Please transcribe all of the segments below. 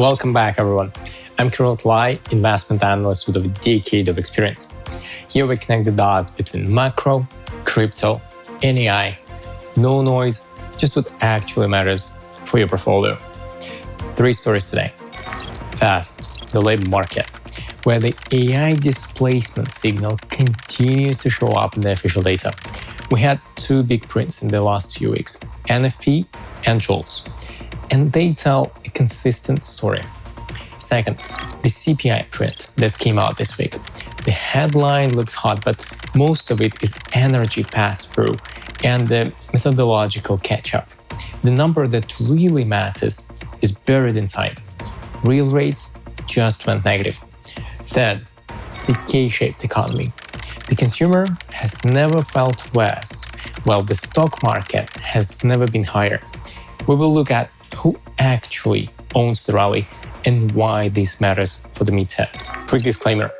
Welcome back, everyone. I'm April CPI, investment analyst with a decade of experience. Here we connect the dots between macro, crypto, and AI. No noise, just what actually matters for your portfolio. 3 stories today. First, the labor market, where the AI displacement signal continues to show up in the official data. We had 2 big prints in the last few weeks, NFP and JOLTS, and they tell a consistent story. Second, the CPI print that came out this week. The headline looks hot, but most of it is energy pass-through and the methodological catch-up. The number that really matters is buried inside. Real rates just went negative. Third, the K-shaped economy. The consumer has never felt worse, while the stock market has never been higher. We will look at who actually owns the rally and why this matters for the midterms. Quick disclaimer,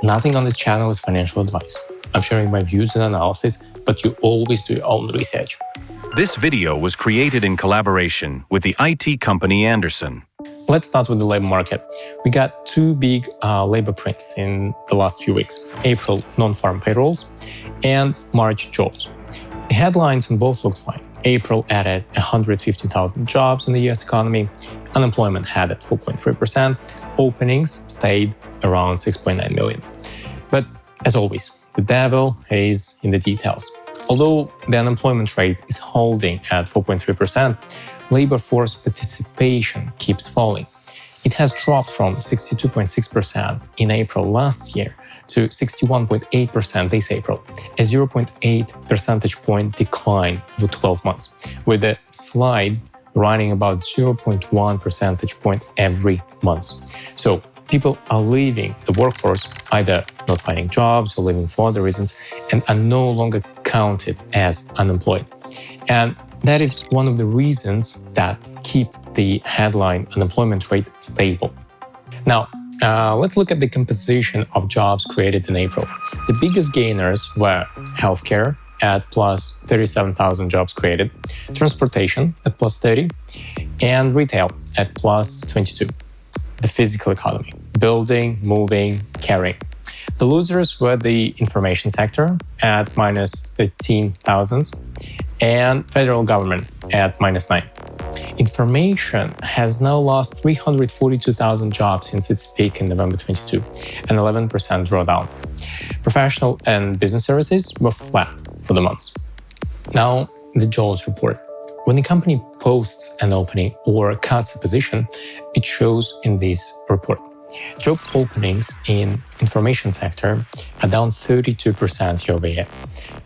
nothing on this channel is financial advice. I'm sharing my views and analysis, but you always do your own research. This video was created in collaboration with the IT company Anderson. Let's start with the labor market. We got 2 big labor prints in the last few weeks. April non-farm payrolls and March jobs. The headlines on both looked fine. April added 150,000 jobs in the US economy. Unemployment had at 4.3%. Openings stayed around 6.9 million. But as always, the devil is in the details. Although the unemployment rate is holding at 4.3%, labor force participation keeps falling. It has dropped from 62.6% in April last year to 61.8% this April, a 0.8 percentage point decline over 12 months, with a slide running about 0.1 percentage point every month. So people are leaving the workforce, either not finding jobs or leaving for other reasons, and are no longer counted as unemployed. And that is one of the reasons that keep the headline unemployment rate stable. Now, let's look at the composition of jobs created in April. The biggest gainers were healthcare at plus 37,000 jobs created, transportation at plus 30, and retail at plus 22. The physical economy, building, moving, carrying. The losers were the information sector at minus 13,000 and federal government at minus 9. Information has now lost 342,000 jobs since its peak in November 22, an 11% drawdown. Professional and business services were flat for the months. Now, the JOLTS report. When the company posts an opening or cuts a position, it shows in this report. Job openings in information sector are down 32% year-over-year.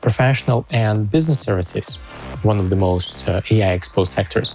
Professional and business services, one of the most AI-exposed sectors,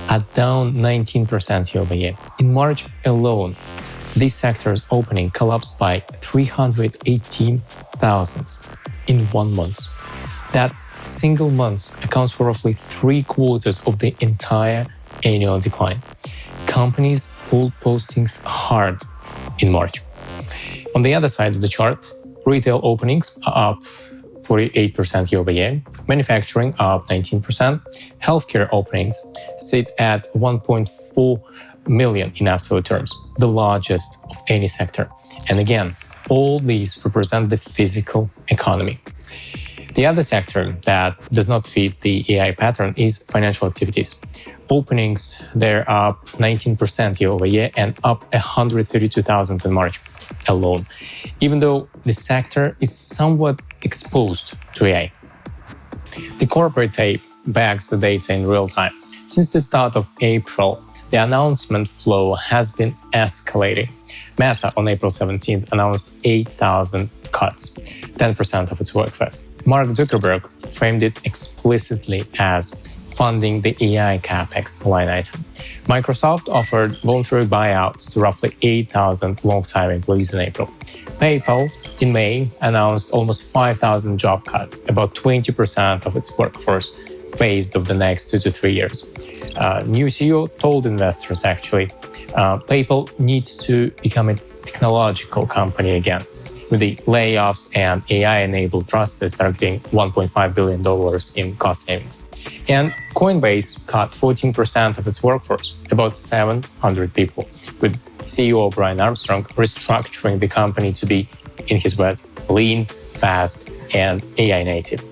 are down 19% year-over-year. In March alone, this sector's opening collapsed by 318,000 in 1 month. That single month accounts for roughly 3/4 of the entire annual decline. Companies pulled postings hard in March. On the other side of the chart, retail openings are up 48% year-over-year, manufacturing up 19%, healthcare openings sit at 1.4 million in absolute terms, the largest of any sector. And again, all these represent the physical economy. The other sector that does not fit the AI pattern is financial activities. Openings, they're up 19% year-over-year and up 132,000 in March alone, even though the sector is somewhat exposed to AI. The corporate tape backs the data in real time. Since the start of April, the announcement flow has been escalating. Meta on April 17th announced 8,000 cuts, 10% of its workforce. Mark Zuckerberg framed it explicitly as funding the AI capex line item. Microsoft offered voluntary buyouts to roughly 8,000 long-time employees in April. PayPal in May announced almost 5,000 job cuts, about 20% of its workforce phased over the next 2 to 3 years. New CEO told investors actually, PayPal needs to become a technological company again, with the layoffs and AI-enabled processes targeting $1.5 billion in cost savings. And Coinbase cut 14% of its workforce, about 700 people, with CEO Brian Armstrong restructuring the company to be, in his words, lean, fast, and AI native.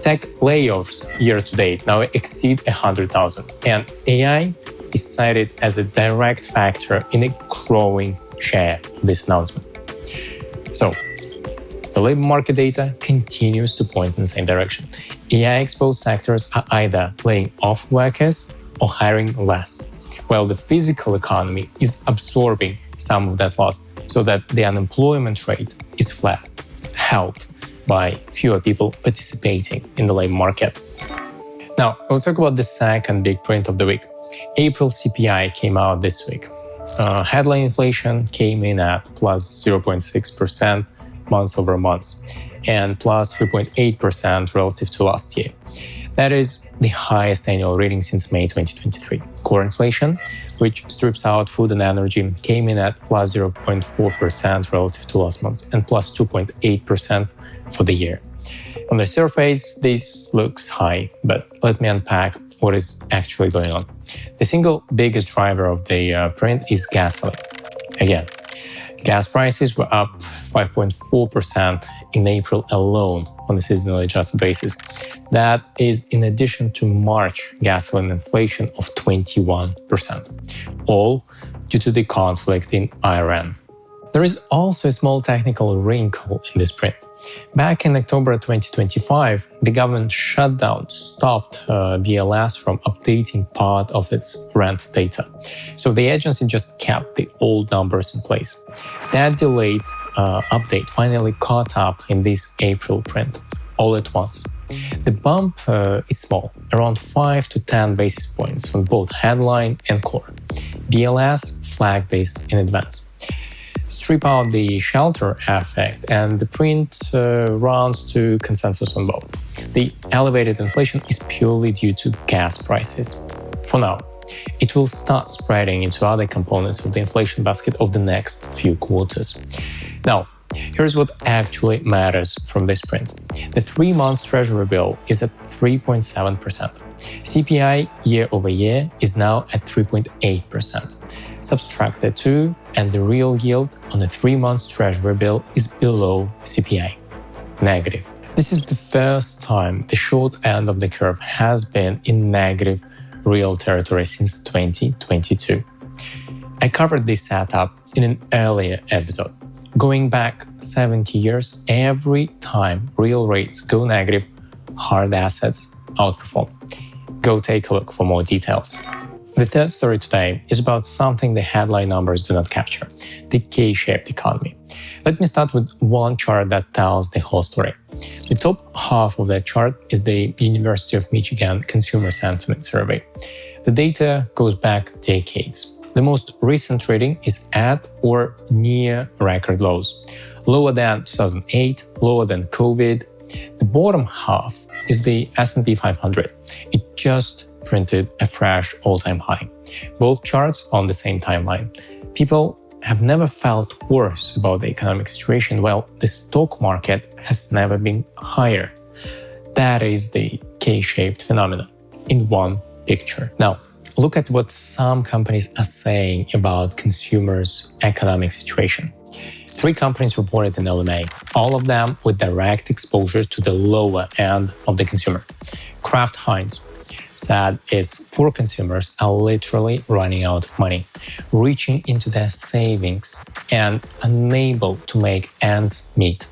Tech layoffs year-to-date now exceed 100,000, and AI is cited as a direct factor in a growing share of this announcement. So, the labor market data continues to point in the same direction. AI-exposed sectors are either laying off workers or hiring less, while the physical economy is absorbing some of that loss, so that the unemployment rate is flat, helped by fewer people participating in the labor market. Now, we'll talk about the second big print of the week. April CPI came out this week. Headline inflation came in at plus 0.6% month over month and plus 3.8% relative to last year. That is the highest annual reading since May 2023. Core inflation, which strips out food and energy, came in at plus 0.4% relative to last month and plus 2.8% for the year. On the surface, this looks high, but let me unpack what is actually going on. The single biggest driver of the print is gasoline. Again, gas prices were up 5.4% in April alone on a seasonally adjusted basis. That is in addition to March gasoline inflation of 21%, all due to the conflict in Iran. There is also a small technical wrinkle in this print. Back in October 2025, the government stopped BLS from updating part of its rent data. So the agency just kept the old numbers in place. That delayed update finally caught up in this April print, all at once. The bump is small, around 5 to 10 basis points on both headline and core. BLS flagged this in advance. Strip out the shelter effect and the print runs to consensus on both. The elevated inflation is purely due to gas prices. For now, it will start spreading into other components of the inflation basket of the next few quarters. Now, here's what actually matters from this print. The 3-month Treasury bill is at 3.7%. CPI year over year is now at 3.8%. Subtract the two, and the real yield on a 3-month Treasury bill is below CPI, negative. This is the first time the short end of the curve has been in negative real territory since 2022. I covered this setup in an earlier episode. Going back 70 years, every time real rates go negative, hard assets outperform. Go take a look for more details. The third story today is about something the headline numbers do not capture, the K-shaped economy. Let me start with one chart that tells the whole story. The top half of that chart is the University of Michigan Consumer Sentiment Survey. The data goes back decades. The most recent reading is at or near record lows, lower than 2008, lower than COVID. The bottom half is the S&P 500. It just printed a fresh all-time high. Both charts on the same timeline. People have never felt worse about the economic situation, while the stock market has never been higher. That is the K-shaped phenomenon in one picture. Now, look at what some companies are saying about consumers' economic situation. 3 companies reported in LMA, all of them with direct exposure to the lower end of the consumer. Kraft Heinz said its poor consumers are literally running out of money, reaching into their savings and unable to make ends meet.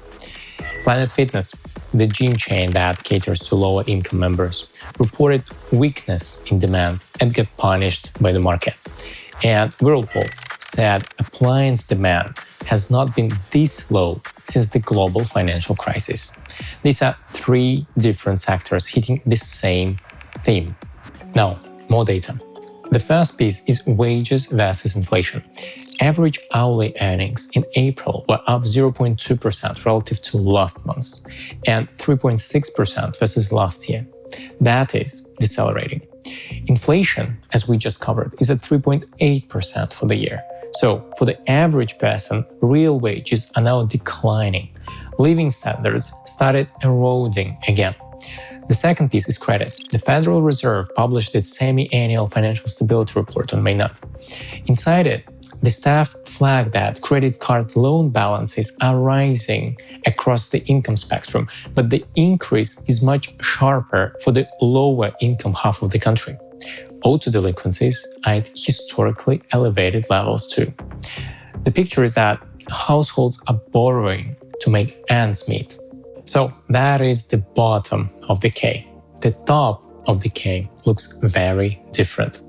Planet Fitness, the gym chain that caters to lower income members, reported weakness in demand and got punished by the market. And Whirlpool said appliance demand has not been this low since the global financial crisis. These are 3 different sectors hitting the same theme. Now, more data. The first piece is wages versus inflation. Average hourly earnings in April were up 0.2% relative to last month and 3.6% versus last year. That is decelerating. Inflation, as we just covered, is at 3.8% for the year. So, for the average person, real wages are now declining. Living standards started eroding again. The second piece is credit. The Federal Reserve published its semi-annual financial stability report on May 9th. Inside it, the staff flagged that credit card loan balances are rising across the income spectrum, but the increase is much sharper for the lower income half of the country. Auto delinquencies are at historically elevated levels too. The picture is that households are borrowing to make ends meet. So that is the bottom of the K. The top of the K looks very different.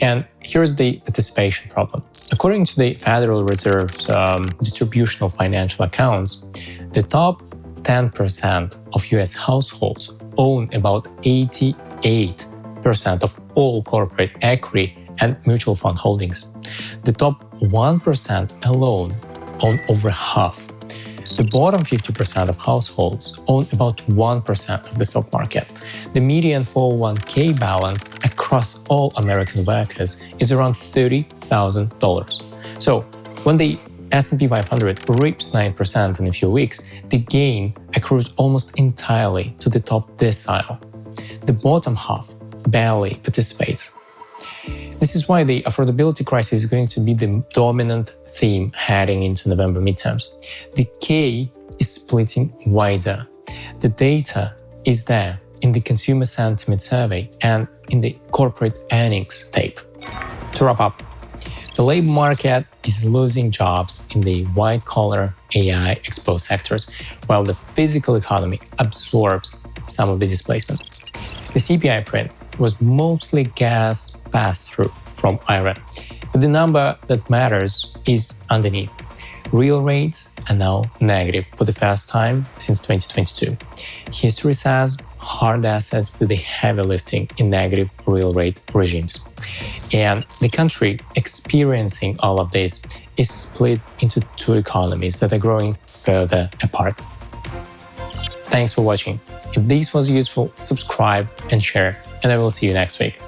And here's the participation problem. According to the Federal Reserve's distribution of financial accounts, the top 10% of US households own about 88% of all corporate equity and mutual fund holdings. The top 1% alone own over half. The bottom 50% of households own about 1% of the stock market. The median 401k balance across all American workers is around $30,000. So when the S&P 500 rips 9% in a few weeks, the gain accrues almost entirely to the top decile. The bottom half barely participates. This is why the affordability crisis is going to be the dominant theme heading into November midterms. The K is splitting wider. The data is there in the consumer sentiment survey and in the corporate earnings tape. To wrap up, the labor market is losing jobs in the white-collar, AI-exposed sectors, while the physical economy absorbs some of the displacement. The CPI print was mostly gas pass-through from Iran, but the number that matters is underneath. Real rates are now negative for the first time since 2022. History says hard assets do the heavy lifting in negative real rate regimes. And the country experiencing all of this is split into two economies that are growing further apart. Thanks for watching. If this was useful, subscribe and share, and I will see you next week.